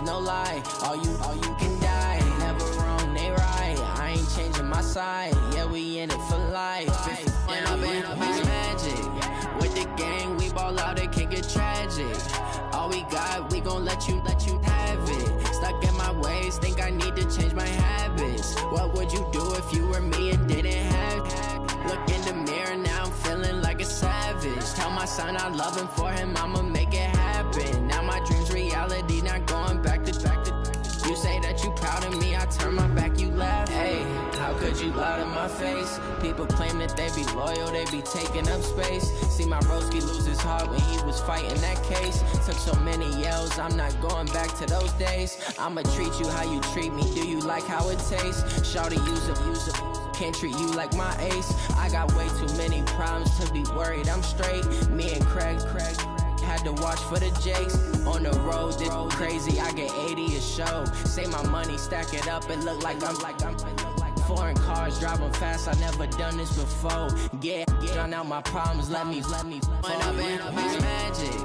no lie. All you can die. Never wrong, they right. I ain't changing my side. Yeah, we in it for life. When I've been magic. With the gang, we ball out, it can get tragic. All we got, we gon' let you have it. Stuck in my ways, think I need to change my habits. What would you do if you were me and didn't have it? Look in the mirror, now I'm feeling like a savage. Tell my son I love him, for him I'ma make it happen. Now my dream's reality, not going back to. You say that you proud of me, I turn my back, you laugh. Hey, how could you lie to my face? People claim that they be loyal, they be taking up space. See my broski lose his heart when he was fighting that case. Took so many yells, I'm not going back to those days. I'ma treat you how you treat me, do you like how it tastes? Shawty, use a can't treat you like my ace. I got way too many problems to be worried, I'm straight. Me and Craig had to watch for the Jakes. On the road, this crazy, I get 80 a show. Say my money, stack it up, it look like I'm foreign cars, driving fast, I never done this before. Yeah, drown out my problems, let me When I've been magic.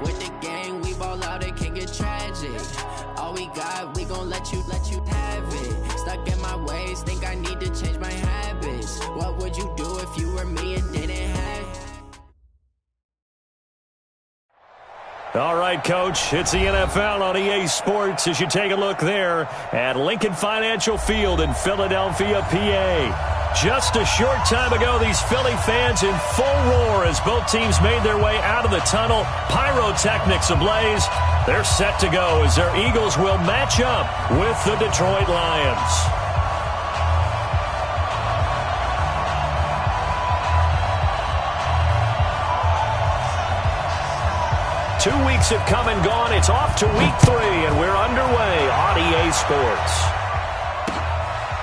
With the gang, we ball out, it can get tragic. All we got, we gon' let you have it. Stuck in my ways, think I need to change my habits. What would you do if you were me and didn't have it? All right, Coach, it's the NFL on EA Sports as you take a look there at Lincoln Financial Field in Philadelphia, PA. Just a short time ago, these Philly fans in full roar as both teams made their way out of the tunnel. Pyrotechnics ablaze. They're set to go as their Eagles will match up with the Detroit Lions. 2 weeks have come and gone. It's off to week 3, and we're underway on EA Sports.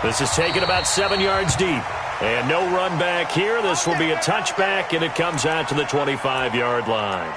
This is taken about 7 yards deep. And no run back here. This will be a touchback, and it comes out to the 25-yard line.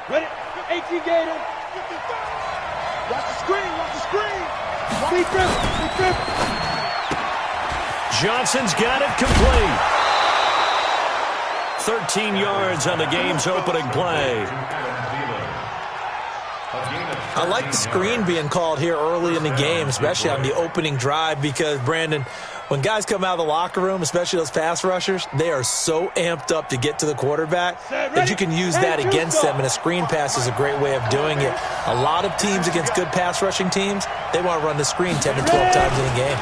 Ready? 18 Gator. Watch the screen. Watch the screen. Defense. Johnson's got it complete. 13 yards on the game's opening play. I like the screen being called here early in the game, especially on the opening drive, because, Brandon, when guys come out of the locker room, especially those pass rushers, they are so amped up to get to the quarterback that you can use that against them, and a screen pass is a great way of doing it. A lot of teams against good pass rushing teams, they want to run the screen 10 to 12 times in a game.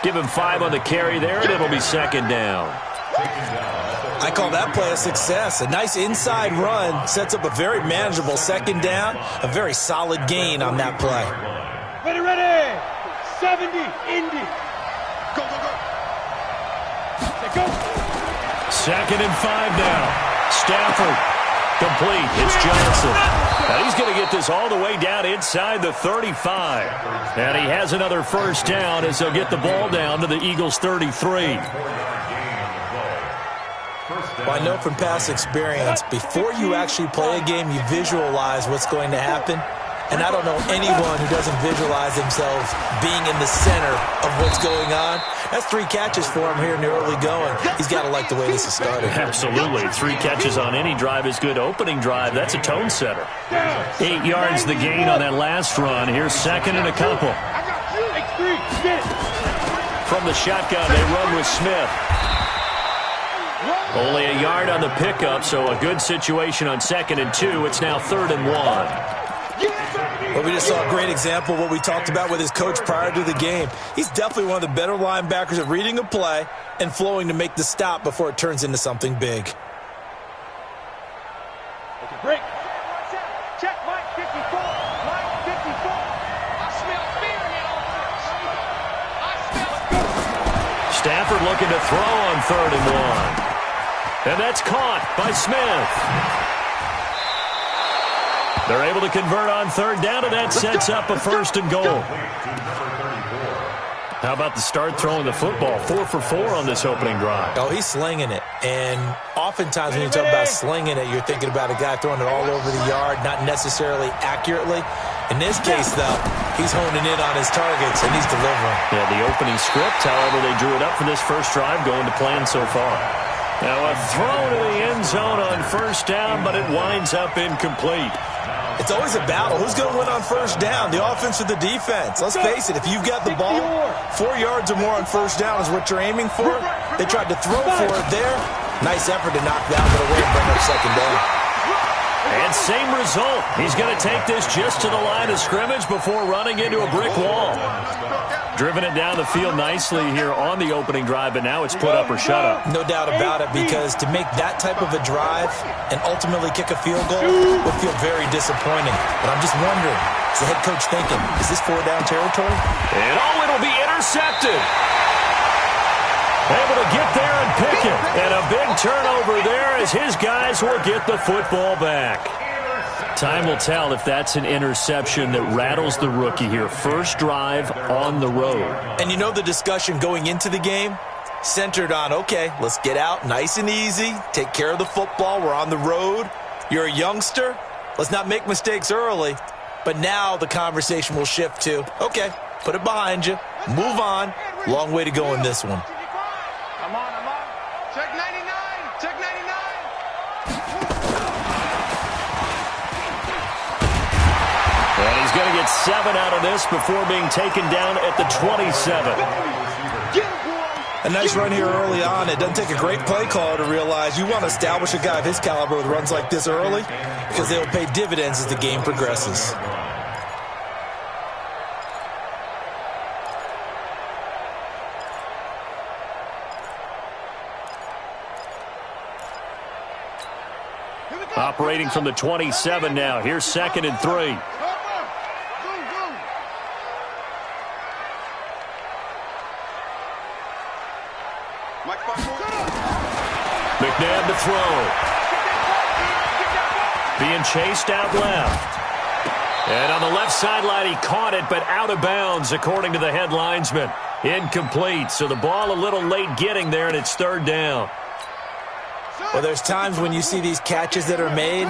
Give him 5 on the carry there, and it'll be second down. I call that play a success. A nice inside run sets up a very manageable second down, a very solid gain on that play. Ready. 70, Indy. Go. Go. Second and 5 now. Stafford. Complete. It's Johnson. Now he's going to get this all the way down inside the 35. And he has another first down as they'll get the ball down to the Eagles' 33. Well, I know from past experience, before you actually play a game, you visualize what's going to happen. And I don't know anyone who doesn't visualize themselves being in the center of what's going on. That's 3 catches for him here in the early going. He's got to like the way this is started. Absolutely. 3 catches on any drive is good. Opening drive, that's a tone setter. 8 yards the gain on that last run. Here's second and a couple. From the shotgun, they run with Smith. Only a yard on the pickup, so a good situation on 2nd and 2. It's now 3rd and 1. Well, we just saw a great example of what we talked about with his coach prior to the game. He's definitely one of the better linebackers at reading a play and flowing to make the stop before it turns into something big. Okay, break. Check, Mike 54. Mike 54. I smell fear in that offense. I smell Stafford looking to throw on 3rd and 1. And that's caught by Smith. They're able to convert on 3rd down, and that sets up a 1st and goal. How about the start throwing the football? 4 for 4 on this opening drive. Oh, he's slinging it. And oftentimes when you talk about slinging it, you're thinking about a guy throwing it all over the yard, not necessarily accurately. In this case, though, he's honing in on his targets, and he's delivering. Yeah, the opening script, however, they drew it up for this first drive, going to plan so far. Now a throw to the end zone on 1st down, but it winds up incomplete. It's always a battle. Who's going to win on 1st down, the offense or the defense? Let's face it, if you've got the ball, 4 yards or more on 1st down is what you're aiming for. They tried to throw for it there. Nice effort to knock that one away and bring up 2nd down. And same result. He's going to take this just to the line of scrimmage before running into a brick wall. Driven it down the field nicely here on the opening drive, but now it's put up or shut up. No doubt about it, because to make that type of a drive and ultimately kick a field goal would feel very disappointing. But I'm just wondering, is the head coach thinking, is this 4-down territory? And it'll be intercepted. Able to get there and pick it. And a big turnover there as his guys will get the football back. Time will tell if that's an interception that rattles the rookie here. First drive on the road. And you know the discussion going into the game centered on, okay, let's get out nice and easy, take care of the football, we're on the road. You're a youngster, let's not make mistakes early. But now the conversation will shift to, okay, put it behind you, move on. Long way to go in this one. I'm on. Check 99. Check 99. And he's going to get 7 out of this before being taken down at the 27. A nice run here early on. It doesn't take a great play caller to realize you want to establish a guy of his caliber with runs like this early, because they'll pay dividends as the game progresses. Operating from the 27 now. Here's 2nd and 3. McNabb to throw. Being chased out left. And on the left sideline, he caught it, but out of bounds, according to the head linesman. Incomplete. So the ball a little late getting there, and it's 3rd down. Well, there's times when you see these catches that are made,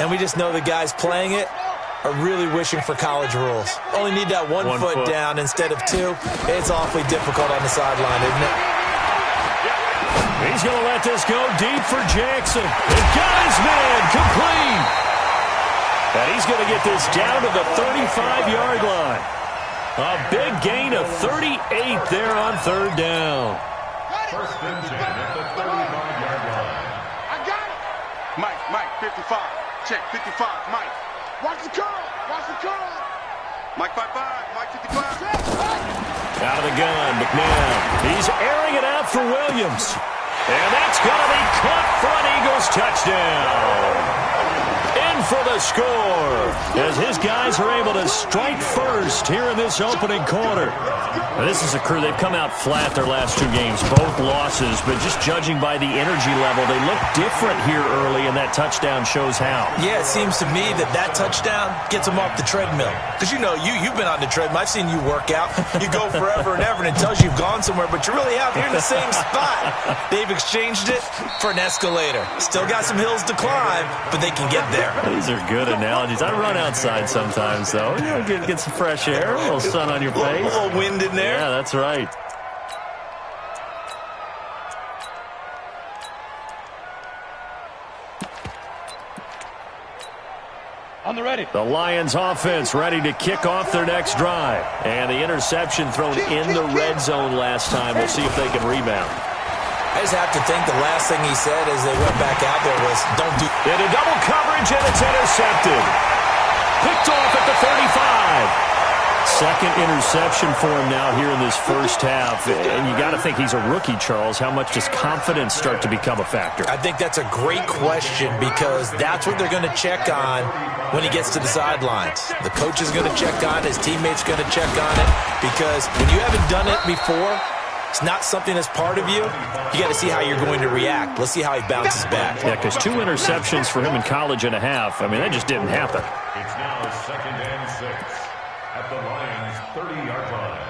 and we just know the guys playing it are really wishing for college rules. Only need that one foot down instead of 2. It's awfully difficult on the sideline, isn't it? He's going to let this go deep for Jackson. And got his man complete. And he's going to get this down to the 35-yard line. A big gain of 38 there on 3rd down. First and 10 at the 35-yard line. I got it. Mike, 55. Check, 55. Mike. Watch the curl. Mike, 55. Mike, 55. Out of the gun, McNabb. He's airing it out for Williams. And that's going to be caught for an Eagles touchdown. In for the score as his guys are able to strike first here in this opening quarter. Now, this is a crew. They've come out flat their last 2 games, both losses, but just judging by the energy level, they look different here early, and that touchdown shows how. Yeah, it seems to me that touchdown gets them off the treadmill. Because, you know, you've been on the treadmill. I've seen you work out. You go forever and ever, and it tells you you've gone somewhere, but you really have. You're in the same spot. They've exchanged it for an escalator. Still got some hills to climb, but they can get there. These are good analogies. I run outside sometimes, though. You know, get some fresh air, a little sun on your face. A little wind in there. Yeah, that's right. On the ready. The Lions offense ready to kick off their next drive. And the interception thrown in the red zone last time. We'll see if they can rebound. I just have to think the last thing he said as they went back out there was, don't do... Into double coverage, and it's intercepted. Picked off at the 35. Second interception for him now here in this first half. And you got to think he's a rookie, Charles. How much does confidence start to become a factor? I think that's a great question, because that's what they're going to check on when he gets to the sidelines. The coach is going to check on it. His teammates going to check on it. Because when you haven't done it before, it's not something that's part of you, you got to see how you're going to react. Let's see how he bounces back. Yeah, because 2 interceptions for him in college and a half. I mean, that just didn't happen. It's now 2nd and 6 at the Lions' 30-yard line.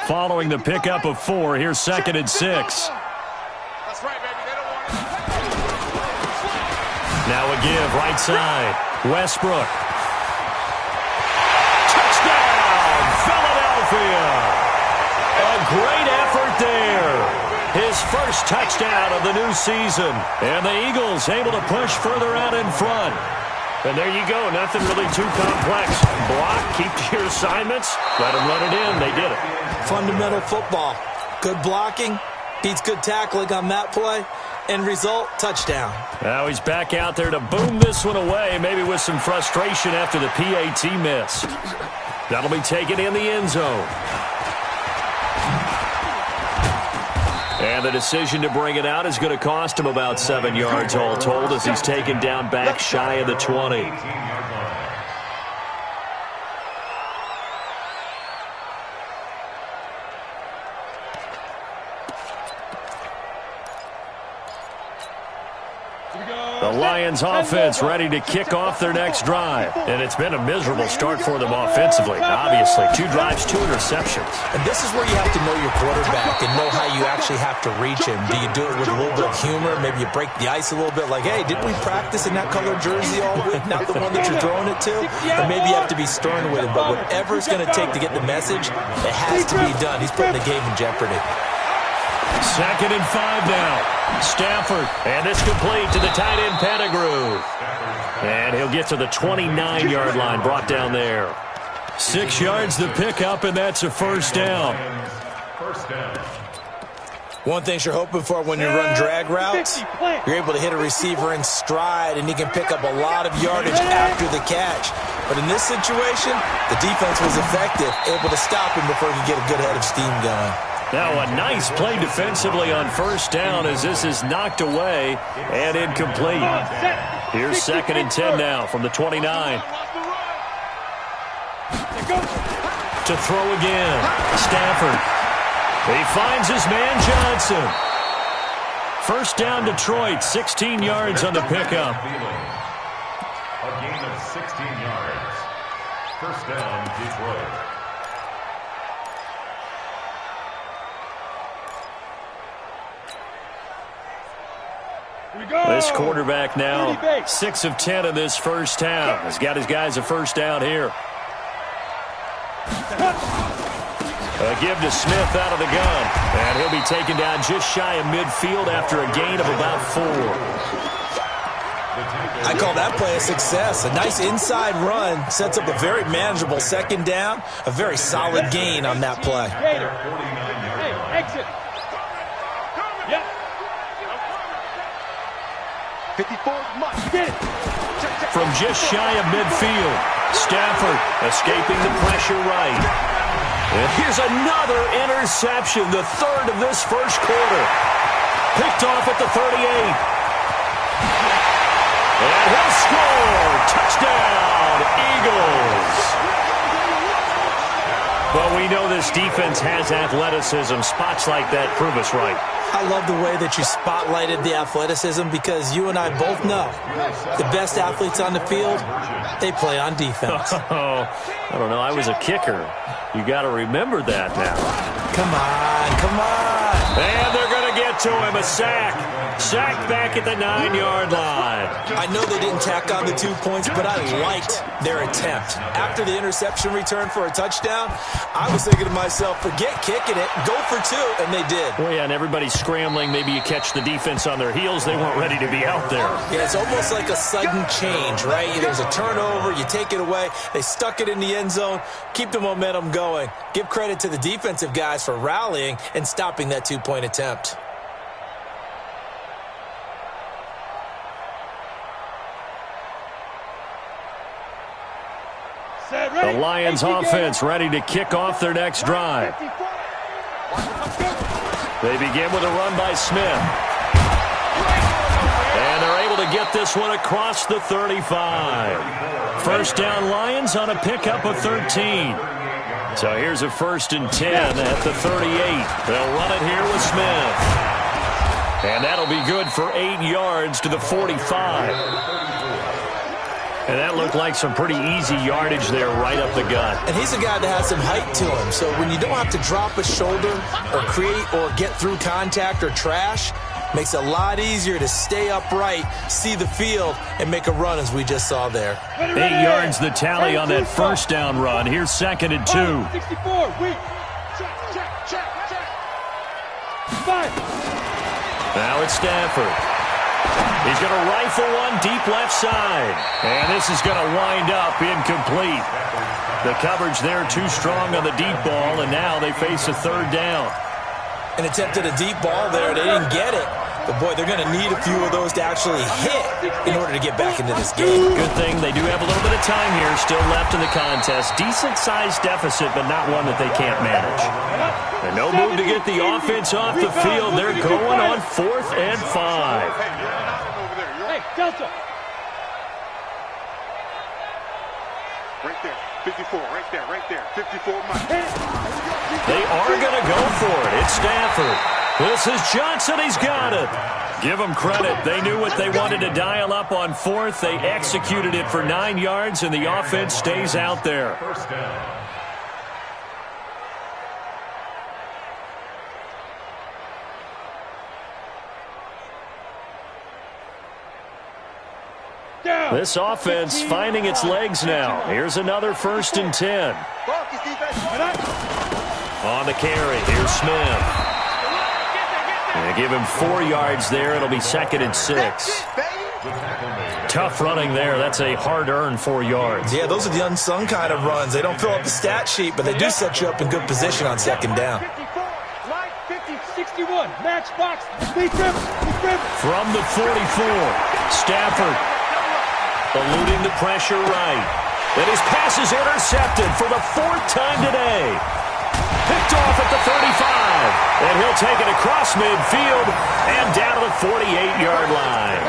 Following the pickup of 4, here's 2nd and 6. That's right, baby. They don't want it. Now a give, right side. Westbrook. Touchdown, Philadelphia. A great effort there. His first touchdown of the new season. And the Eagles able to push further out in front. And there you go. Nothing really too complex. Block, keep to your assignments. Let them run it in. They did it. Fundamental football. Good blocking. Beats good tackling on that play. End result, touchdown. Now he's back out there to boom this one away, maybe with some frustration after the PAT miss. That'll be taken in the end zone. And the decision to bring it out is going to cost him about 7 yards all told as he's taken down back shy of the 20. The Lions offense ready to kick off their next drive. And it's been a miserable start for them offensively. Obviously, 2 drives, 2 interceptions. And this is where you have to know your quarterback and know how you actually have to reach him. Do you do it with a little bit of humor? Maybe you break the ice a little bit like, hey, didn't we practice in that colored jersey all week? Not the one that you're throwing it to? Or maybe you have to be stern with him. But whatever it's going to take to get the message, it has to be done. He's putting the game in jeopardy. 2nd and 5 now. Stafford, and it's complete to the tight end Pettigrew. And he'll get to the 29-yard line, brought down there. 6 yards the pickup, and that's a first down. One thing you're hoping for when you run drag routes, you're able to hit a receiver in stride, and he can pick up a lot of yardage after the catch. But in this situation, the defense was effective, able to stop him before he could get a good head of steam going. Now a nice play defensively on first down as this is knocked away and incomplete. Here's 2nd and 10 now from the 29. To throw again. Stafford. He finds his man Johnson. First down Detroit, 16 yards on the pickup. A gain of 16 yards. First down, Detroit. This quarterback now 6 of 10 in this first half. He's got his guys a first down here. A give to Smith out of the gun. And he'll be taken down just shy of midfield after a gain of about 4. I call that play a success. A nice inside run sets up a very manageable 2nd down. A very solid gain on that play. Hey, exit. Yep. 54, must get it. From just shy of midfield, Stafford escaping the pressure right. And here's another interception, the 3rd of this first quarter. Picked off at the 38. And he'll score. Touchdown, Eagles. But we know this defense has athleticism. Spots like that prove us right. I love the way that you spotlighted the athleticism because you and I both know the best athletes on the field, they play on defense. Oh, I don't know. I was a kicker. You got to remember that now. Come on, come on. And they're going to get to him. A sack. Sack back at the 9-yard line. I know they didn't tack on the 2 points, but I liked their attempt. After the interception return for a touchdown, I was thinking to myself, forget kicking it, go for 2, and they did. Well, yeah, and everybody's scrambling. Maybe you catch the defense on their heels. They weren't ready to be out there. Yeah, it's almost like a sudden change, right? There's a turnover, you take it away. They stuck it in the end zone. Keep the momentum going. Give credit to the defensive guys for rallying and stopping that 2-point attempt. The Lions offense ready to kick off their next drive. They begin with a run by Smith. And they're able to get this one across the 35. First down Lions on a pickup of 13. So here's a 1st and 10 at the 38. They'll run it here with Smith. And that'll be good for 8 yards to the 45. And that looked like some pretty easy yardage there right up the gut. And he's a guy that has some height to him. So when you don't have to drop a shoulder or create or get through contact or trash, makes it a lot easier to stay upright, see the field, and make a run as we just saw there. 8 yards the tally on that 1st down run. Here's 2nd and 2. 64, weak. Check. 5. Now it's Stafford. He's going to rifle one deep left side. And this is going to wind up incomplete. The coverage there too strong on the deep ball, and now they face a 3rd down. And attempted a deep ball there. They didn't get it. But, boy, they're going to need a few of those to actually hit in order to get back into this game. Good thing they do have a little bit of time here still left in the contest. Decent-sized deficit, but not one that they can't manage. And no move to get the offense off the field. They're going on 4th and 5. Hey, Delta. Right there. 54, right there. 54, Mike. They are going to go for it. It's Stafford. This is Johnson. He's got it. Give them credit. They knew what they wanted to dial up on 4th. They executed it for 9 yards, and the offense stays out there. 1st down. This offense finding its legs now. Here's another 1st and 10. On the carry, here's Smith. And give him 4 yards there. It'll be 2nd and 6. Tough running there. That's a hard-earned 4 yards. Yeah, those are the unsung kind of runs. They don't fill up the stat sheet, but they do set you up in good position on 2nd down. 61, match box, From the 44, Stafford eluding the pressure right. And his pass is intercepted for the 4th time today. Picked off at the 35. And he'll take it across midfield and down to the 48-yard line.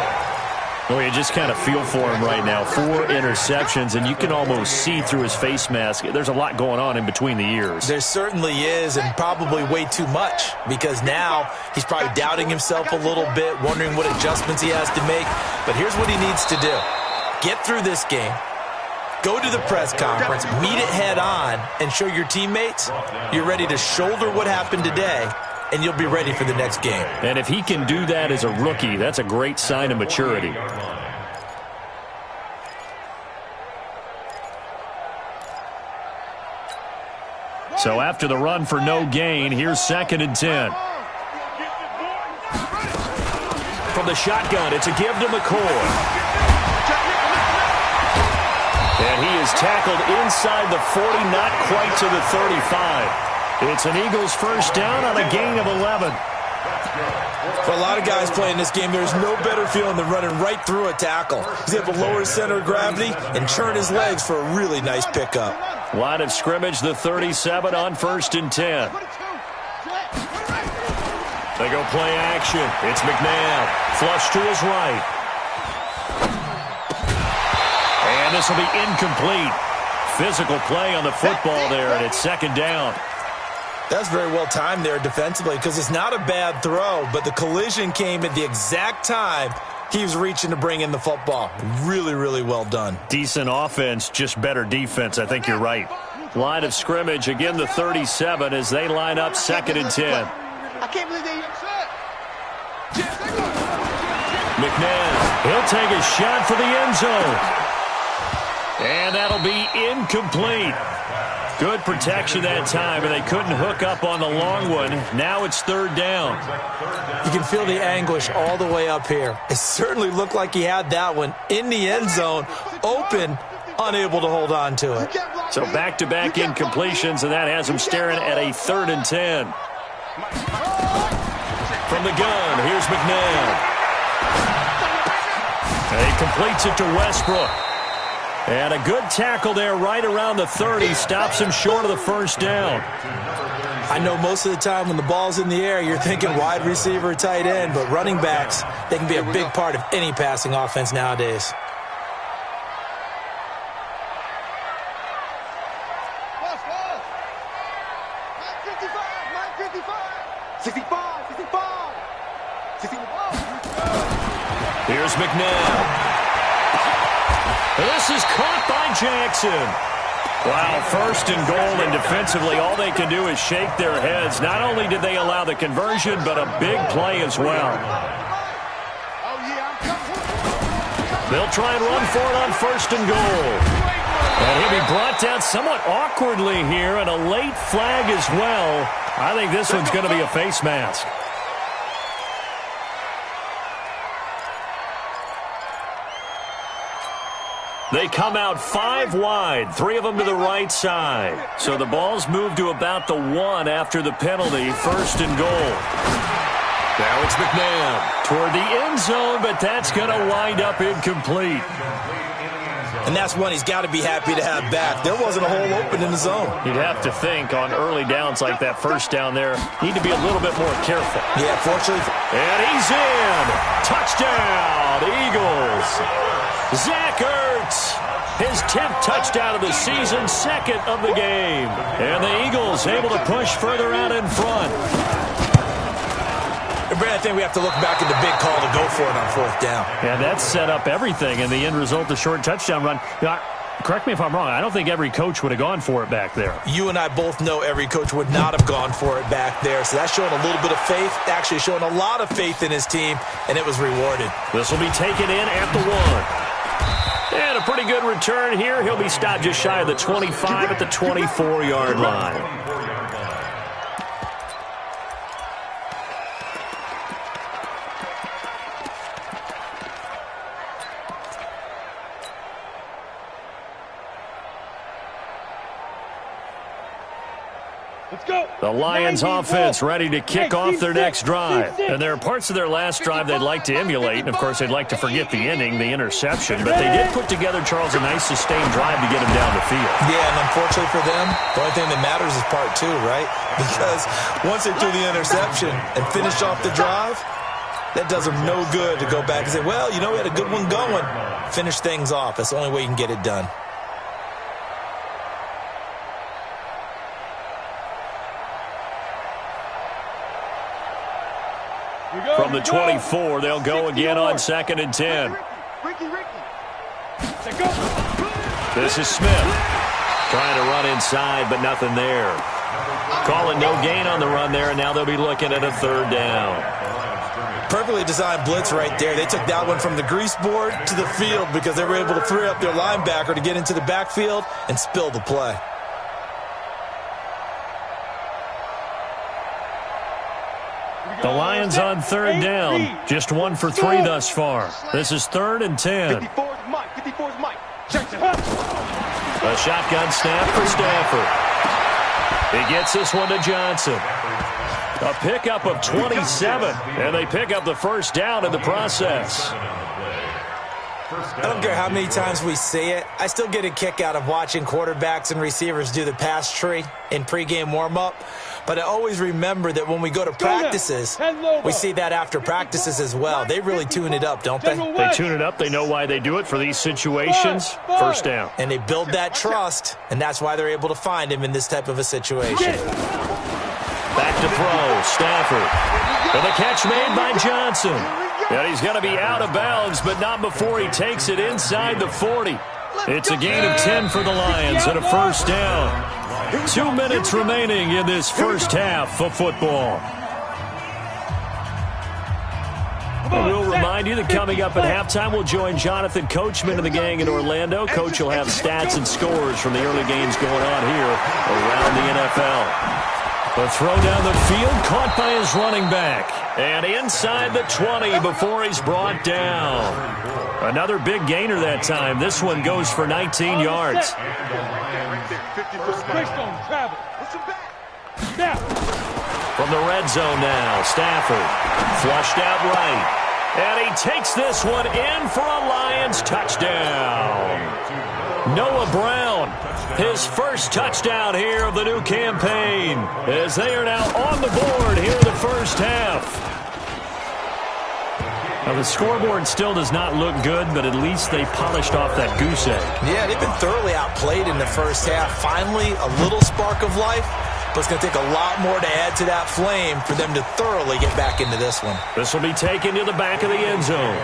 Well, you just kind of feel for him right now. 4 interceptions, and you can almost see through his face mask. There's a lot going on in between the ears. There certainly is, and probably way too much, because now he's probably doubting himself a little bit, wondering what adjustments he has to make. But here's what he needs to do. Get through this game, go to the press conference, meet it head on, and show your teammates you're ready to shoulder what happened today, and you'll be ready for the next game. And if he can do that as a rookie, that's a great sign of maturity. So after the run for no gain, here's 2nd and 10. From the shotgun, it's a give to McCoy. And he is tackled inside the 40, not quite to the 35. It's an Eagles 1st down on a gain of 11. For a lot of guys playing this game, there's no better feeling than running right through a tackle. He's able to lower his center of gravity and churn his legs for a really nice pickup. Line of scrimmage, the 37 on 1st and 10. They go play action. It's McNabb. Flush to his right. And this will be incomplete. Physical play on the football there, and it's 2nd down. That's very well timed there defensively, because it's not a bad throw, but the collision came at the exact time he was reaching to bring in the football. Really, really well done. Decent offense, just better defense. I think you're right. Line of scrimmage, again the 37 as they line up 2nd and 10. I can't believe they upset. McNabb, he'll take a shot for the end zone. And that'll be incomplete. Good protection that time, and they couldn't hook up on the long one. Now it's 3rd down. You can feel the anguish all the way up here. It certainly looked like he had that one in the end zone, open, unable to hold on to it. So back-to-back incompletions, and that has him staring at a 3rd and 10. From the gun, here's McNabb. And he completes it to Westbrook. And a good tackle there right around the 30. Stops him short of the 1st down. I know most of the time when the ball's in the air, you're thinking wide receiver, tight end, but running backs, they can be a big part of any passing offense nowadays. Here's McNabb. This is caught by Jackson. Wow, first and goal, and defensively all they can do is shake their heads. Not only did they allow the conversion, but a big play as well. They'll try and run for it on first and goal. And he'll be brought down somewhat awkwardly here, and a late flag as well. I think this one's going to be a face mask. They come out 5 wide, 3 of them to the right side. So the ball's moved to about the 1 after the penalty, first and goal. Now it's McNabb toward the end zone, but that's going to wind up incomplete. And that's one he's got to be happy to have back. There wasn't a hole open in the zone. You'd have to think on early downs like that first down there, need to be a little bit more careful. Yeah, fortunately. And he's in. Touchdown, Eagles. Zach Ertz, his 10th touchdown of the season, 2nd of the game. And the Eagles able to push further out in front. Brad, I think we have to look back at the big call to go for it on 4th down. Yeah, that set up everything, and the end result, the short touchdown run. Correct me if I'm wrong, I don't think every coach would have gone for it back there. You and I both know every coach would not have gone for it back there, so that's showing a little bit of faith, actually showing a lot of faith in his team, and it was rewarded. This will be taken in at the 1. And a pretty good return here. He'll be stopped just shy of the 25 at the 24-yard line. The Lions offense ready to kick off their next drive. And there are parts of their last drive they'd like to emulate. And, of course, they'd like to forget the ending, the interception. But they did put together, Charles, a nice sustained drive to get him down the field. Yeah, and unfortunately for them, the only thing that matters is part 2, right? Because once they do the interception and finish off the drive, that does them no good to go back and say, well, you know, we had a good one going. Finish things off. That's the only way you can get it done. From the 24, they'll go again on 2nd and 10. This is Smith. Trying to run inside, but nothing there. Calling no gain on the run there, and now they'll be looking at a 3rd down. Perfectly designed blitz right there. They took that one from the grease board to the field because they were able to free up their linebacker to get into the backfield and spill the play. The Lions on 3rd down. Just 1 for 3 thus far. This is 3rd and 10. A shotgun snap for Stafford. He gets this one to Johnson. A pickup of 27, and they pick up the 1st down in the process. I don't care how many times we see it. I still get a kick out of watching quarterbacks and receivers do the pass tree in pregame warm-up. But I always remember that when we go to practices, we see that after practices as well. They really tune it up, don't they? They tune it up. They know why they do it for these situations. 1st down. And they build that trust, and that's why they're able to find him in this type of a situation. Back to throw. Stafford. And the catch made by Johnson. And he's going to be out of bounds, but not before he takes it inside the 40. It's a gain of 10 for the Lions and a 1st down. 2 minutes remaining in this 1st half of football. We'll remind you that coming up at halftime, we'll join Jonathan Coachman and the gang in Orlando. Coach will have stats and scores from the early games going on here around the NFL. The throw down the field, caught by his running back. And inside the 20 before he's brought down. Another big gainer that time. This one goes for 19 yards. From the red zone now, Stafford flushed out right. And he takes this one in for a Lions touchdown. Noah Brown, his 1st touchdown here of the new campaign, as they are now on the board here in the 1st half. Now, the scoreboard still does not look good, but at least they polished off that goose egg. Yeah, they've been thoroughly outplayed in the 1st half. Finally, a little spark of life. but it's going to take a lot more to add to that flame for them to thoroughly get back into this one. This will be taken to the back of the end zone.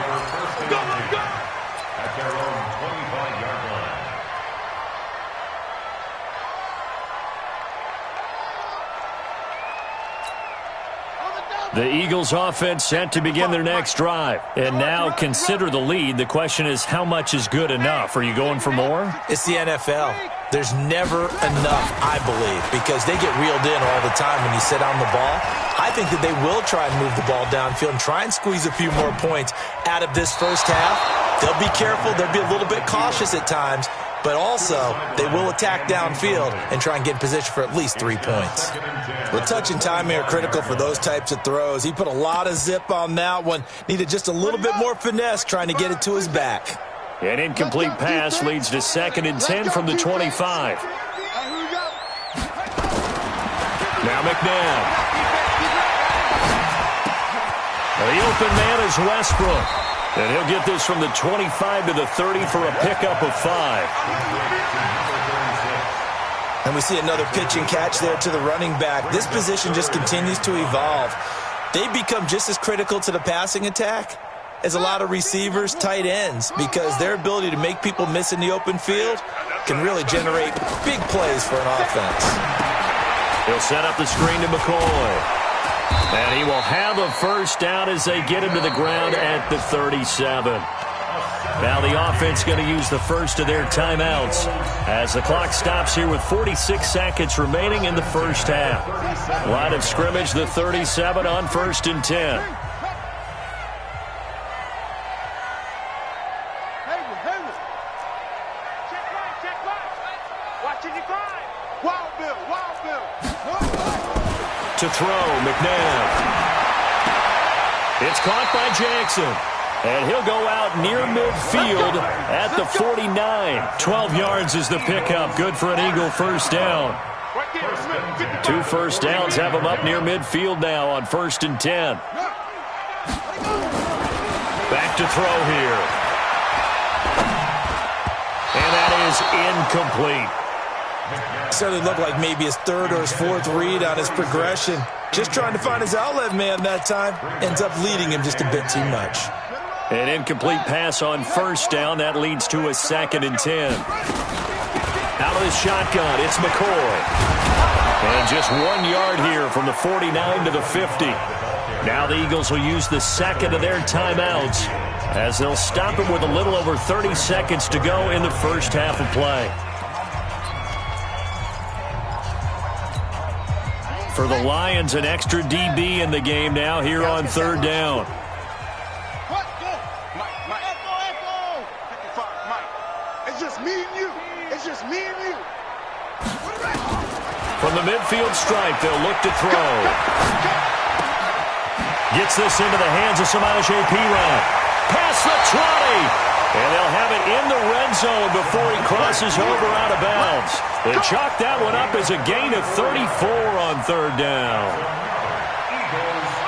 Go, go! At their own 25-yard line. The Eagles offense set to begin their next drive. And now consider the lead. The question is, how much is good enough? Are you going for more? It's the NFL. There's never enough, I believe, because they get reeled in all the time when you sit on the ball. I think that they will try and move the ball downfield and try and squeeze a few more points out of this first half. They'll be careful. They'll be a little bit cautious at times, but also they will attack downfield and try and get in position for at least 3 points. Well, touch and timing are critical for those types of throws. He put a lot of zip on that one. Needed just a little bit more finesse trying to get it to his back. An incomplete pass leads to 2nd and 10 from the 25. Now McNabb. The open man is Westbrook. And he'll get this from the 25 to the 30 for a pickup of 5. And we see another pitch and catch there to the running back. This position just continues to evolve. They become just as critical to the passing attack as a lot of receivers, tight ends, because their ability to make people miss in the open field can really generate big plays for an offense. He'll set up the screen to McCoy. And he will have a first down as they get him to the ground at the 37. Now the offense going to use the first of their timeouts as the clock stops here with 46 seconds remaining in the first half. Line of scrimmage, the 37 on 1st and 10. To throw, McNabb. It's caught by Jackson. And he'll go out near midfield at the 49. 12 yards is the pickup. Good for an Eagle first down. 2 first downs have him up near midfield now on 1st and 10. Back to throw here. And that is incomplete. Started to look like maybe his 3rd or his 4th read on his progression. Just trying to find his outlet man that time. Ends up leading him just a bit too much. An incomplete pass on first down. That leads to a 2nd and 10. Out of the shotgun, it's McCoy. And just 1 yard here from the 49 to the 50. Now the Eagles will use the second of their timeouts as they'll stop him with a little over 30 seconds to go in the first half of play. For the Lions, an extra DB in the game now here on 3rd down. It's just me and you. It's just me and you. From the midfield stripe, they'll look to throw. Gets this into the hands of Samaje Perine. Past the 20. And they'll have it in the red zone before he crosses over out of bounds. They chalk that one up as a gain of 34 on 3rd down.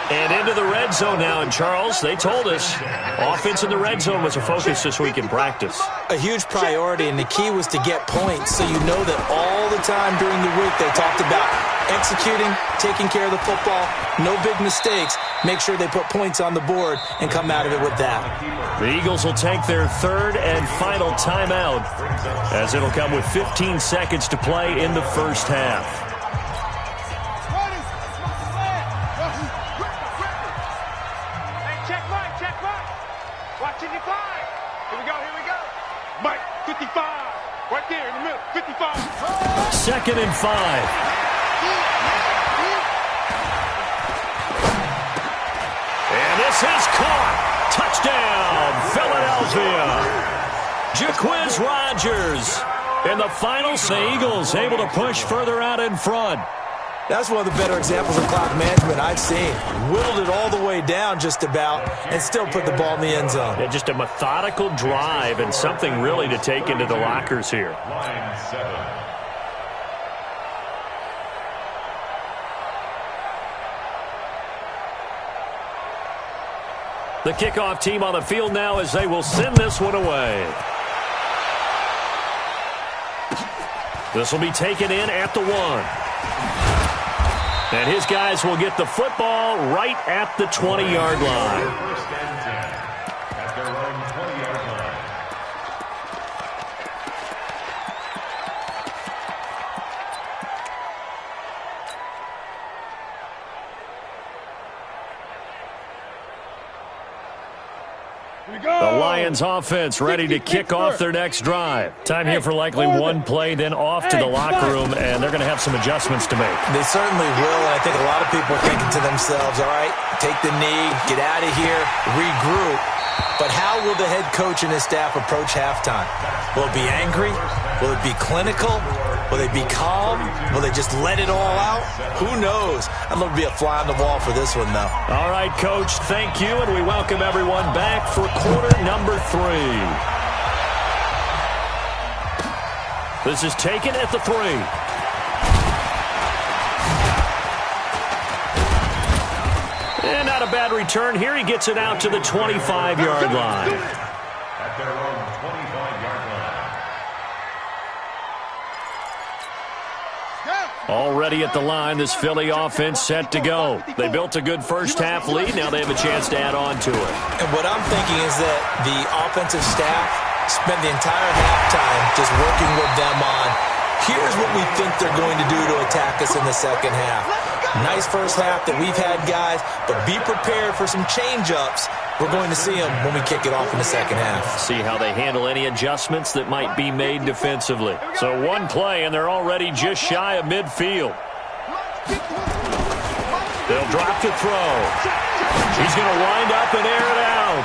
And into the red zone now. And, Charles, they told us offense in the red zone was a focus this week in practice. A huge priority, and the key was to get points. So you know that all the time during the week they talked about executing, taking care of the football, no big mistakes. Make sure they put points on the board and come out of it with that. The Eagles will take their 3rd and final timeout as it'll come with 15 seconds to play in the first half. Watching you fly. Here we go, here we go. Mike, 55. Right there in the middle, 55. 2nd and 5. And this is caught. Touchdown, Philadelphia. Jaquiz Rodgers. In the final, the Eagles able to push further out in front. That's one of the better examples of clock management I've seen. Whittled it all the way down just about and still put the ball in the end zone. Yeah, just a methodical drive and something really to take into the lockers here. Line 7. The kickoff team on the field now as they will send this one away. This will be taken in at the 1. And his guys will get the football right at the 20-yard line. First and 10 at their own 20-yard line. The Lions offense ready to kick off their next drive. Time here for likely one play, then off to the locker room, and they're going to have some adjustments to make. They certainly will, and I think a lot of people are thinking to themselves, all right, take the knee, get out of here, regroup. But how will the head coach and his staff approach halftime? Will it be angry? Will it be clinical? Will they be calm? Will they just let it all out? Who knows? I'd love to be a fly on the wall for this one, though. All right, Coach, thank you, and we welcome everyone back for quarter number 3. This is taken at the 3. And not a bad return here. He gets it out to the 25-yard line. At their own 25-yard line. Already at the line, this Philly offense set to go. They built a good first-half lead. Now they have a chance to add on to it. And what I'm thinking is that the offensive staff spent the entire halftime just working with them on, here's what we think they're going to do to attack us in the second half. Nice first half that we've had, guys, but be prepared for some change-ups. We're going to see them when we kick it off in the second half. See how they handle any adjustments that might be made defensively. So one play, and they're already just shy of midfield. They'll drop the throw. He's going to wind up and air it out.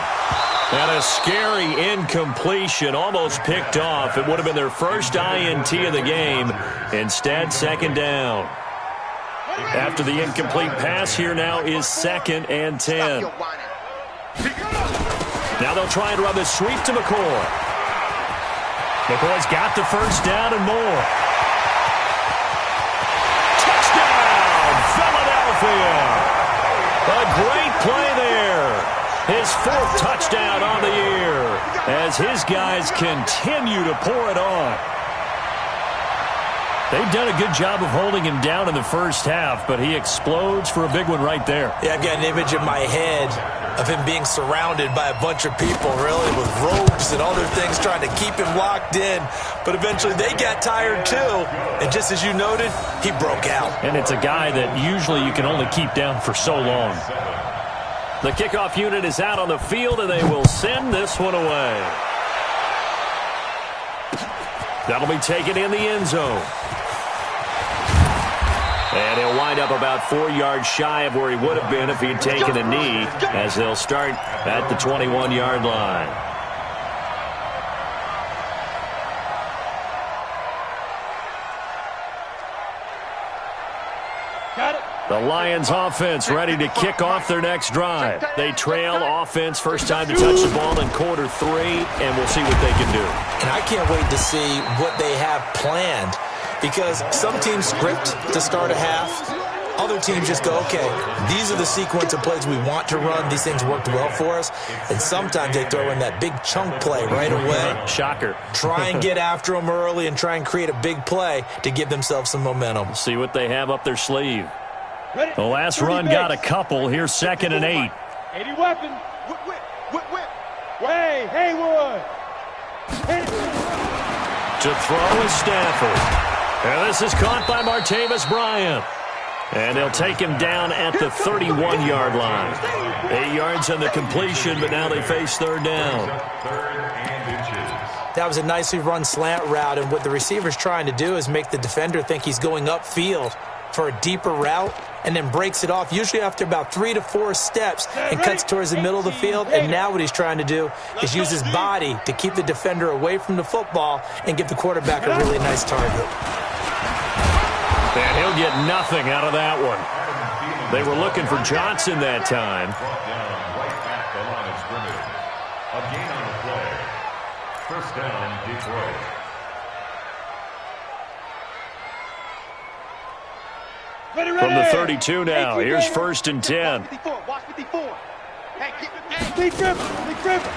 And a scary incompletion, almost picked off. It would have been their first INT of the game. Instead, second down. After the incomplete pass, here now is 2nd and 10. Now they'll try and run this sweep to McCoy. McCoy's got the first down and more. Touchdown, Philadelphia! A great play there. His 4th touchdown on the year as his guys continue to pour it on. They've done a good job of holding him down in the first half, but he explodes for a big one right there. Yeah, I've got an image in my head of him being surrounded by a bunch of people, really, with ropes and other things trying to keep him locked in. But eventually they got tired, too. And just as you noted, he broke out. And it's a guy that usually you can only keep down for so long. The kickoff unit is out on the field, and they will send this one away. That'll be taken in the end zone. And he'll wind up about 4 yards shy of where he would have been if he had taken a knee, as they'll start at the 21-yard line. The Lions offense ready to kick off their next drive. They trail offense, first time to touch the ball in quarter 3, and we'll see what they can do. And I can't wait to see what they have planned, because some teams script to start a half. Other teams just go, okay, these are the sequence of plays we want to run. These things worked well for us. And sometimes they throw in that big chunk play right away. Shocker. Try and get after them early and try and create a big play to give themselves some momentum. See what they have up their sleeve. The last run got a couple. Here's 2nd and 8. 80 weapon. Way, Haywood. To throw is Stafford. And this is caught by Martavis Bryant. And they'll take him down at the 31-yard line. 8 yards on the completion, but now they face 3rd down. That was a nicely run slant route, and what the receiver's trying to do is make the defender think he's going upfield for a deeper route, and then breaks it off, usually after about 3 to 4 steps, and cuts towards the middle of the field. And now what he's trying to do is use his body to keep the defender away from the football and give the quarterback a really nice target. And he'll get nothing out of that one. They were looking for Johnson that time. A gain on the play. First down, Detroit. From the 32 now, here's 1st and 10.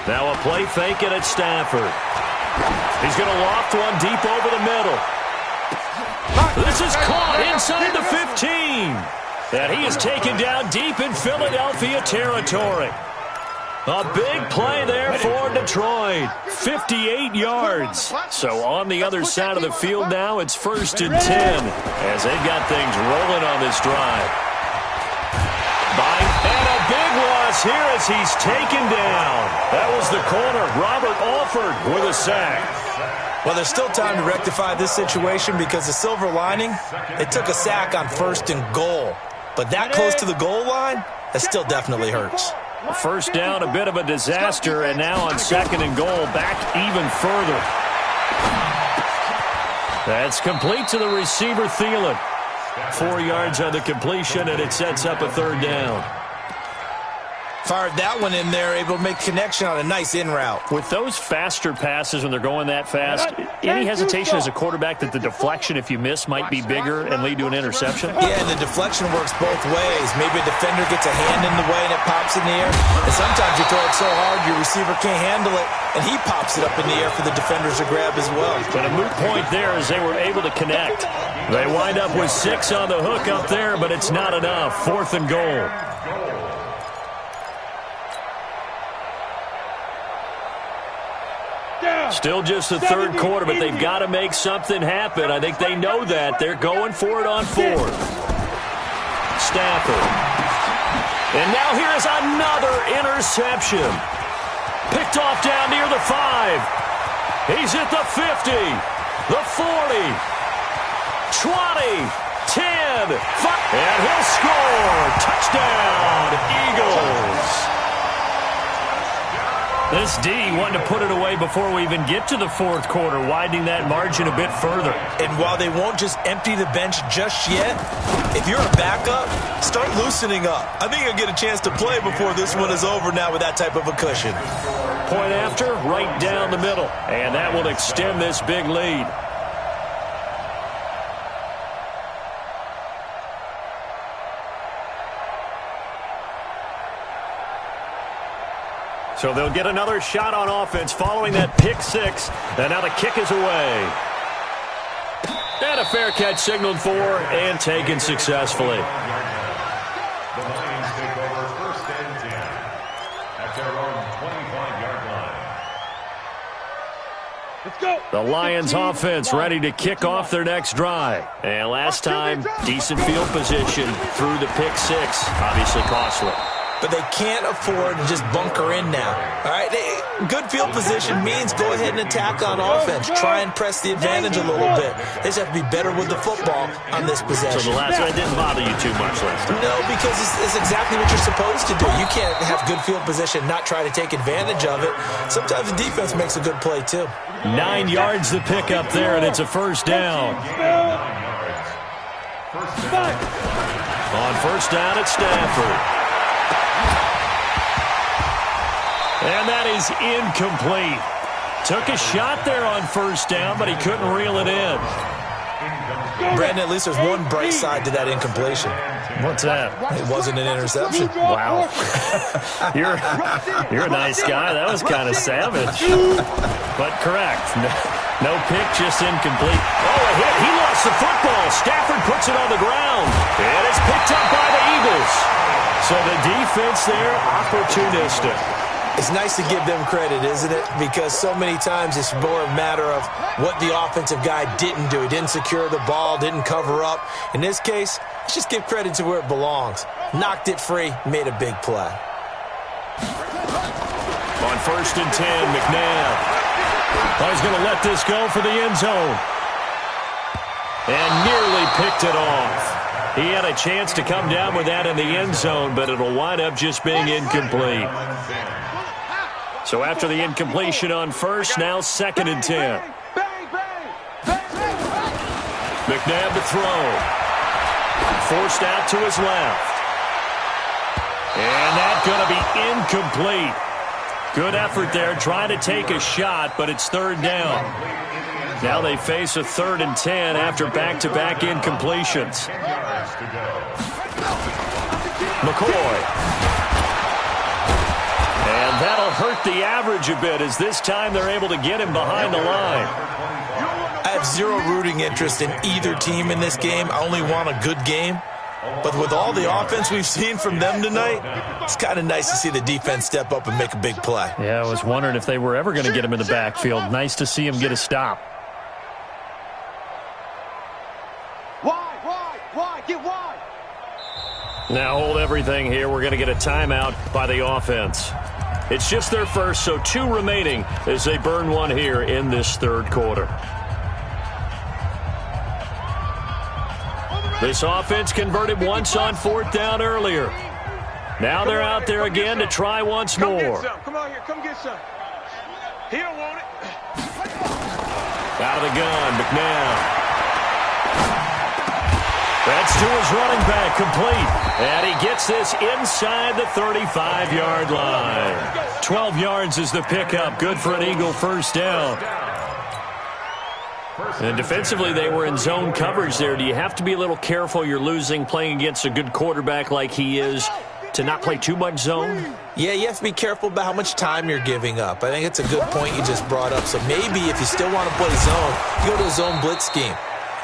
Now a play fake it at Stafford. He's going to loft one deep over the middle. This is caught inside the 15. And he is taken down deep in Philadelphia territory. A big play there for Detroit. 58 yards. So on the other side of the field now, it's 1st and 10 as they've got things rolling on this drive. And a big loss here as he's taken down. That was the corner, Robert Alford, with a sack. Well, there's still time to rectify this situation because the silver lining, it took a sack on 1st and goal. But that close to the goal line, that still definitely hurts. First down, a bit of a disaster, and now on 2nd and goal, back even further. That's complete to the receiver, Thielen. 4 yards on the completion, and it sets up a 3rd down. Fired that one in there, able to make connection on a nice in route. With those faster passes when they're going that fast, any hesitation as a quarterback that the deflection, if you miss, might be bigger and lead to an interception? Yeah, and the deflection works both ways. Maybe a defender gets a hand in the way and it pops in the air. And sometimes you throw it so hard your receiver can't handle it, and he pops it up in the air for the defenders to grab as well. But a moot point there as they were able to connect. They wind up with 6 on the hook up there, but it's not enough. 4th and goal. Still just the 3rd quarter, but they've got to make something happen. I think they know that. They're going for it on 4th. Stafford. And now here's another interception. Picked off down near the 5. He's at the 50, the 40, 20, 10, 5. And he'll score. Touchdown, Eagles. This D wanted to put it away before we even get to the 4th quarter, widening that margin a bit further. And while they won't just empty the bench just yet, if you're a backup, start loosening up. I think you'll get a chance to play before this one is over now with that type of a cushion. Point after, right down the middle. And that will extend this big lead. So they'll get another shot on offense following that pick 6. And now the kick is away. And a fair catch signaled for and taken successfully. The Lions take over 1st and 10 at their own 25-yard line. Let's go. The Lions offense ready to kick off their next drive. And last time, decent field position through the pick 6. Obviously costly. But they can't afford to just bunker in now. All right, good field position means go ahead and attack on offense. Try and press the advantage a little bit. They just have to be better with the football on this possession. So the last one didn't bother you too much last time? No, because it's exactly what you're supposed to do. You can't have good field position, not try to take advantage of it. Sometimes the defense makes a good play, too. 9 yards to pick up there, and it's a 1st down. On 1st down, it's Stafford. And that is incomplete. Took a shot there on 1st down, but he couldn't reel it in. Brandon, at least there's one bright side to that incompletion. What's that? It wasn't an interception. Wow. You're a nice guy. That was kind of savage. But correct. No pick, just incomplete. Oh, a hit. He lost the football. Stafford puts it on the ground. And it's picked up by the Eagles. So the defense there, opportunistic. It's nice to give them credit, isn't it? Because so many times it's more a matter of what the offensive guy didn't do. He didn't secure the ball, didn't cover up. In this case, let's just give credit to where it belongs. Knocked it free, made a big play. On 1st and 10, McNabb. He's going to let this go for the end zone. And nearly picked it off. He had a chance to come down with that in the end zone, but it'll wind up just being incomplete. So after the incompletion on 1st, now 2nd and 10. McNabb to throw. Forced out to his left. And that's going to be incomplete. Good effort there, trying to take a shot, but it's 3rd down. Now they face a 3rd and 10 after back-to-back incompletions. McCoy. And that'll hurt the average a bit as this time they're able to get him behind the line. I have zero rooting interest in either team in this game. I only want a good game. But with all the offense we've seen from them tonight, it's kind of nice to see the defense step up and make a big play. Yeah, I was wondering if they were ever going to get him in the backfield. Nice to see him get a stop. Wide, get wide. Now hold everything here. We're going to get a timeout by the offense. It's just their first, so 2 remaining as they burn one here in this third quarter. This offense converted once on 4th down earlier. Now they're out there again to try once more. Come on here, come get some. He don't want it. Out of the gun, McNabb. That's to his running back, complete. And he gets this inside the 35-yard line. 12 yards is the pickup. Good for an Eagle first down. And defensively, they were in zone coverage there. Do you have to be a little careful? You're losing, playing against a good quarterback like he is, to not play too much zone? Yeah, you have to be careful about how much time you're giving up. I think it's a good point you just brought up. So maybe if you still want to play zone, you go to a zone blitz scheme.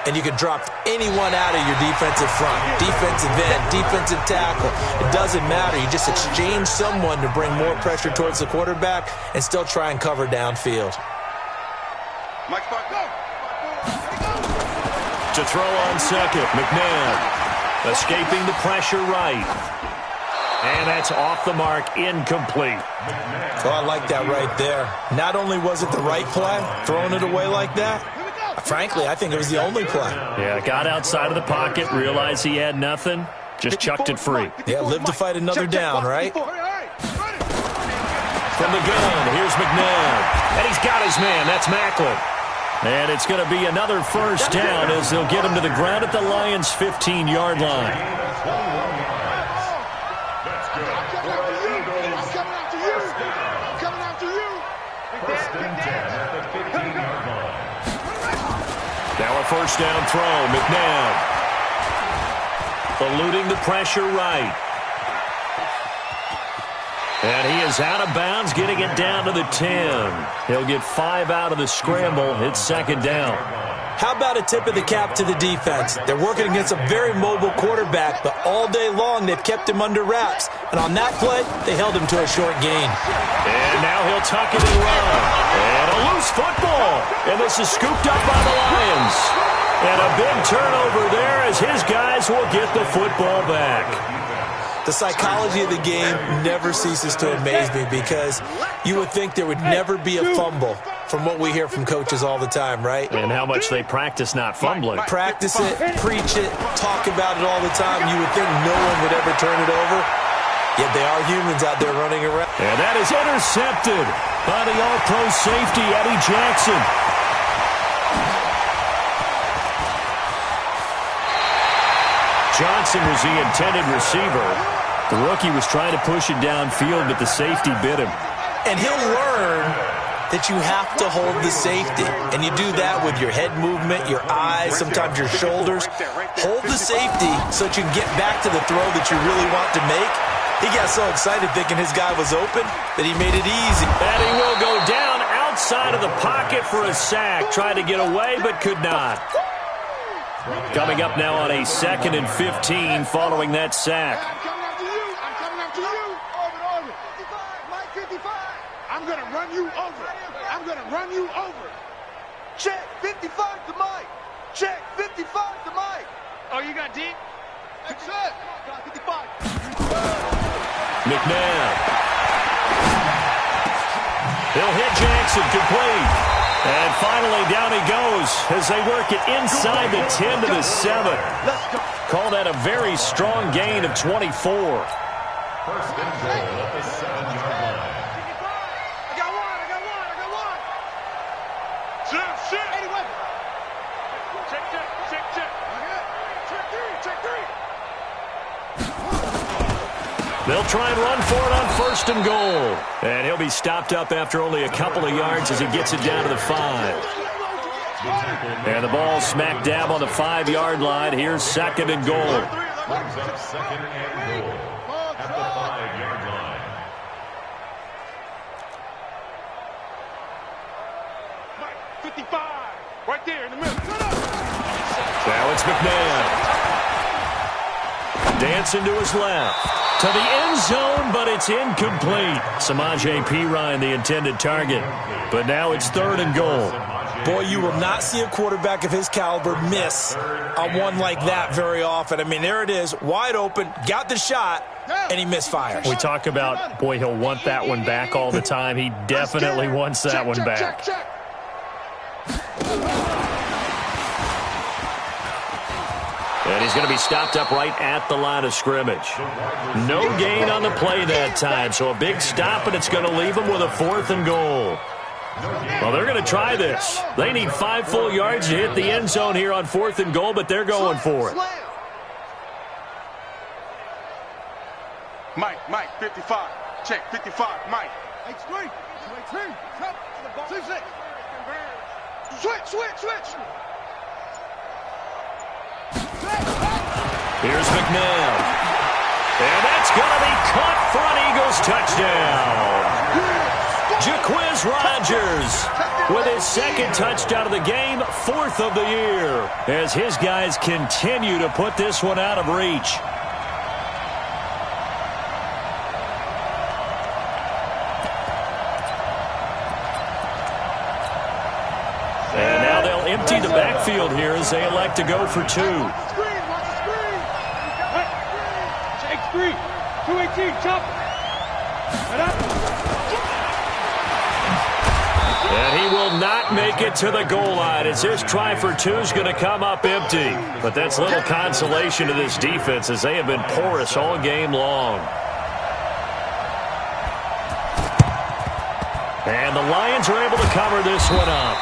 And you can drop anyone out of your defensive front, defensive end, defensive tackle. It doesn't matter. You just exchange someone to bring more pressure towards the quarterback and still try and cover downfield. Mike, go. To throw on second, McNabb escaping the pressure right. And that's off the mark, incomplete. Oh, I like that right there. Not only was it the right play, throwing it away like that, frankly, I think it was the only play. Yeah, got outside of the pocket, realized he had nothing, just chucked it free. Yeah, live to fight another down, right? From the gun, here's McNabb. And he's got his man, that's Macklin. And it's going to be another first down as they'll get him to the ground at the Lions' 15-yard line. Now a first down throw, McNabb. Eluding the pressure right. And he is out of bounds, getting it down to the 10. He'll get 5 out of the scramble. It's second down. How about a tip of the cap to the defense? They're working against a very mobile quarterback, but all day long they've kept him under wraps. And on that play, they held him to a short gain. And now he'll tuck it and run. And a loose football. And this is scooped up by the Lions. And a big turnover there as his guys will get the football back. The psychology of the game never ceases to amaze me because you would think there would never be a fumble from what we hear from coaches all the time, right? And how much they practice not fumbling. Practice it, preach it, talk about it all the time. You would think no one would ever turn it over, yet they are humans out there running around. And that is intercepted by the All-Pro safety, Eddie Jackson. Johnson was the intended receiver. The rookie was trying to push it downfield, but the safety bit him. And he'll learn that you have to hold the safety. And you do that with your head movement, your eyes, sometimes your shoulders. Hold the safety so that you can get back to the throw that you really want to make. He got so excited thinking his guy was open that he made it easy. And he will go down outside of the pocket for a sack. Tried to get away, but could not. Coming up now on a 2nd and 15 following that sack. I'm coming after you. I'm coming after you. Over. 55, Mike 55. I'm going to run you over. I'm going to run you over. Check 55 to Mike. Check 55 to Mike. Oh, you got deep? That's it. 55. McNabb. He'll hit Jackson, complete. And finally, down he goes as they work it inside the 10 to the 7. Call that a very strong gain of 24. First and goal at the 7-yard line. I got one. Shit. Anyway. Check. They'll try and run for it on 1st and goal. And he'll be stopped up after only a couple of yards as he gets it down to the 5. And the ball smack dab on the 5-yard line. Here's 2nd and goal. Brings up 2nd and goal at the 5-yard line. Mike 55. Right there in the middle. Now it's McNabb. Dancing to his left. To the end zone, but it's incomplete. Samaje Perine, the intended target. But now it's 3rd and goal. Boy, you will not see a quarterback of his caliber miss on one like that very often. I mean, there it is, wide open, got the shot, and he misfires. We talk about, boy, he'll want that one back all the time. He definitely wants that one back. And he's going to be stopped up right at the line of scrimmage. No gain on the play that time, so a big stop, and it's going to leave him with a 4th and goal. Well, they're going to try this. They need 5 full yards to hit the end zone here on 4th and goal, but they're going for it. Mike, 55. Check, 55, Mike. H3. 2-6. Switch. Here's McNabb. And that's going to be caught for an Eagles touchdown. Jaquiz Rodgers with his 2nd touchdown of the game, 4th of the year, as his guys continue to put this one out of reach. And now they'll empty the backfield here as they elect to go for 2. H3, 218, chop. And he will not make it to the goal line as this try for 2 is going to come up empty. But that's little consolation to this defense as they have been porous all game long. And the Lions are able to cover this one up.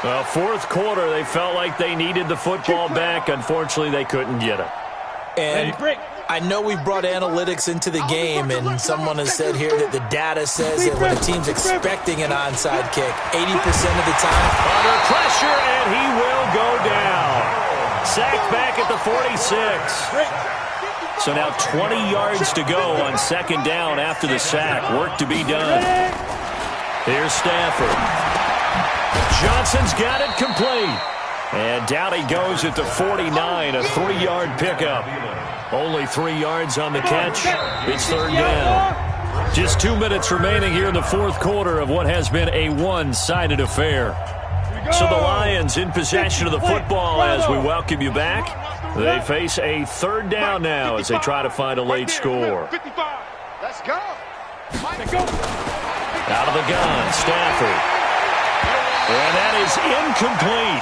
Well, 4th quarter, they felt like they needed the football back. Unfortunately, they couldn't get it. And I know we've brought analytics into the game, and someone has said here that the data says that when a team's expecting an onside kick, 80% of the time. Under pressure, and he will go down. Sacked back at the 46. So now 20 yards to go on 2nd down after the sack. Work to be done. Here's Stafford. Johnson's got it complete. And down he goes at the 49, a 3-yard pickup. Only 3 yards on the catch. It's 3rd down. Just 2 minutes remaining here in the 4th quarter of what has been a one-sided affair. So the Lions in possession of the football as we welcome you back. They face a 3rd down now as they try to find a late score. Let's go. Out of the gun, Stafford. And that is incomplete.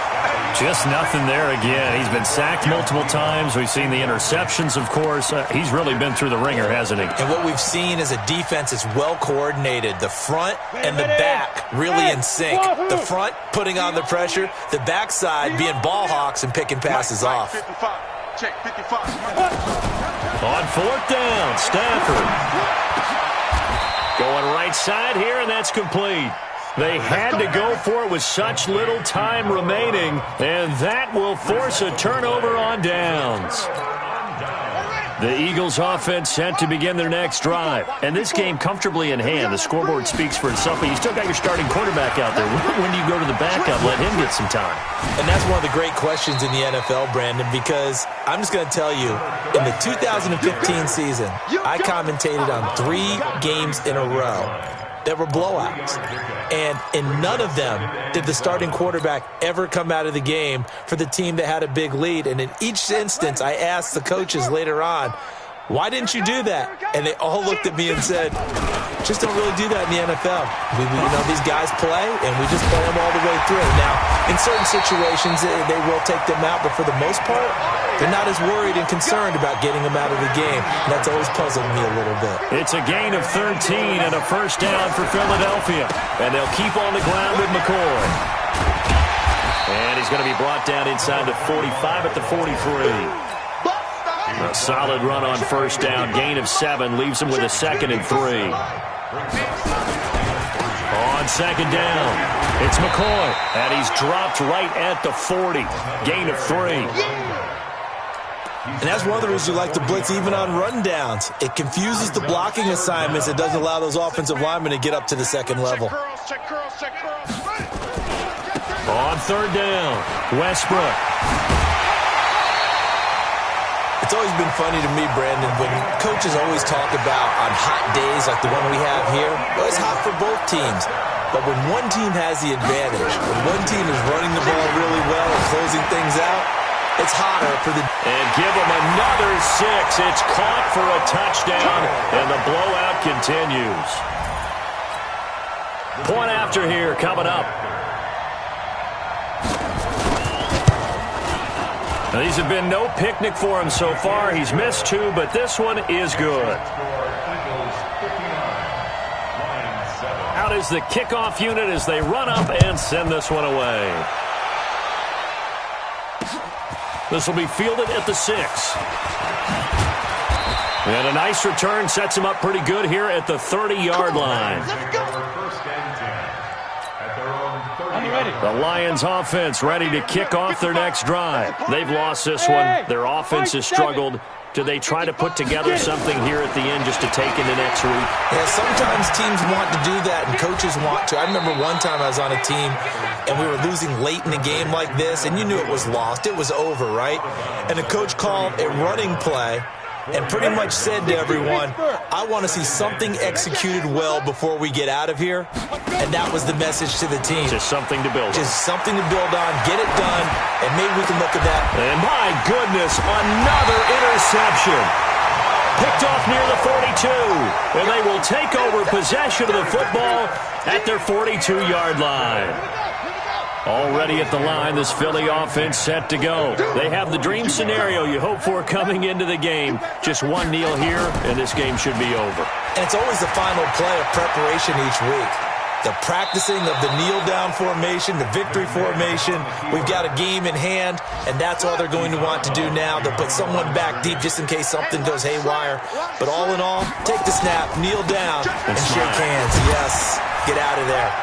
Just nothing there again. He's been sacked multiple times. We've seen the interceptions, of course. He's really been through the ringer, hasn't he? And what we've seen is a defense that's well coordinated. The front and the back really in sync. The front putting on the pressure. The backside being ball hawks and picking passes off. 55. Check, 55. On 4th down, Stafford. Going right side here, and that's complete. They had to go for it with such little time remaining, and that will force a turnover on downs. The Eagles offense set to begin their next drive. And this game comfortably in hand. The scoreboard speaks for itself, but you still got your starting quarterback out there. When do you go to the backup? Let him get some time. And that's one of the great questions in the NFL, Brandon, because I'm just going to tell you, in the 2015 season, I commentated on 3 games in a row that were blowouts. And in none of them did the starting quarterback ever come out of the game for the team that had a big lead. And in each instance, I asked the coaches later on, why didn't you do that? And they all looked at me and said, just don't really do that in the NFL. You know, these guys play, and we just play them all the way through. Now, in certain situations, they will take them out, but for the most part, they're not as worried and concerned about getting them out of the game. And that's always puzzled me a little bit. It's a gain of 13 and a first down for Philadelphia. And they'll keep on the ground with McCoy. And he's going to be brought down inside the 45 at the 43. A solid run on first down. Gain of 7 leaves him with a 2nd and 3. On 2nd down, it's McCoy. And he's dropped right at the 40. Gain of 3. And that's one of the reasons you like to blitz even on rundowns. It confuses the blocking assignments. It doesn't allow those offensive linemen to get up to the second level. On 3rd down, Westbrook. It's always been funny to me, Brandon, when coaches always talk about on hot days like the one we have here, well, it's hot for both teams. But when one team has the advantage, when one team is running the ball really well and closing things out, it's hotter for the... And give them another 6. It's caught for a touchdown, and the blowout continues. Point after here coming up. Now, these have been no picnic for him so far. He's missed 2, but this one is good. Out is the kickoff unit as they run up and send this one away. This will be fielded at the 6. And a nice return sets him up pretty good here at the 30-yard line. The Lions offense ready to kick off their next drive. They've lost this one. Their offense has struggled. Do they try to put together something here at the end just to take into next week? Yeah, sometimes teams want to do that and coaches want to. I remember one time I was on a team and we were losing late in a game like this, and you knew it was lost. It was over, right? And the coach called a running play and pretty much said to everyone, I want to see something executed well before we get out of here. And that was the message to the team. Just something to build on. Just something to build on, get it done, and maybe we can look at that. And my goodness, another interception. Picked off near the 42. And they will take over possession of the football at their 42-yard line. Already at the line, this Philly offense set to go. They have the dream scenario you hope for coming into the game. Just one kneel here, and this game should be over. And it's always the final play of preparation each week. The practicing of the kneel-down formation, the victory formation. We've got a game in hand, and that's all they're going to want to do now. They'll put someone back deep just in case something goes haywire. But all in all, take the snap, kneel down, and shake hands. Yes, get out of there.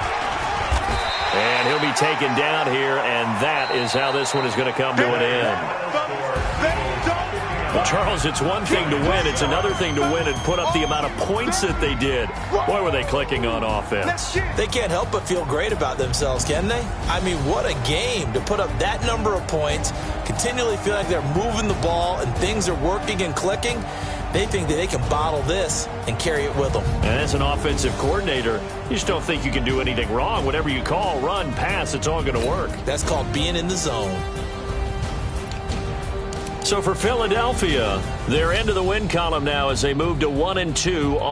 And he'll be taken down here, and that is how this one is going to come to an end. Well, Charles, it's one thing to win. It's another thing to win and put up the amount of points that they did. Boy, were they clicking on offense. They can't help but feel great about themselves, can they? I mean, what a game to put up that number of points, continually feel like they're moving the ball and things are working and clicking. They think that they can bottle this and carry it with them. And as an offensive coordinator, you just don't think you can do anything wrong. Whatever you call, run, pass, it's all going to work. That's called being in the zone. So for Philadelphia, they're into the win column now as they move to 1-2.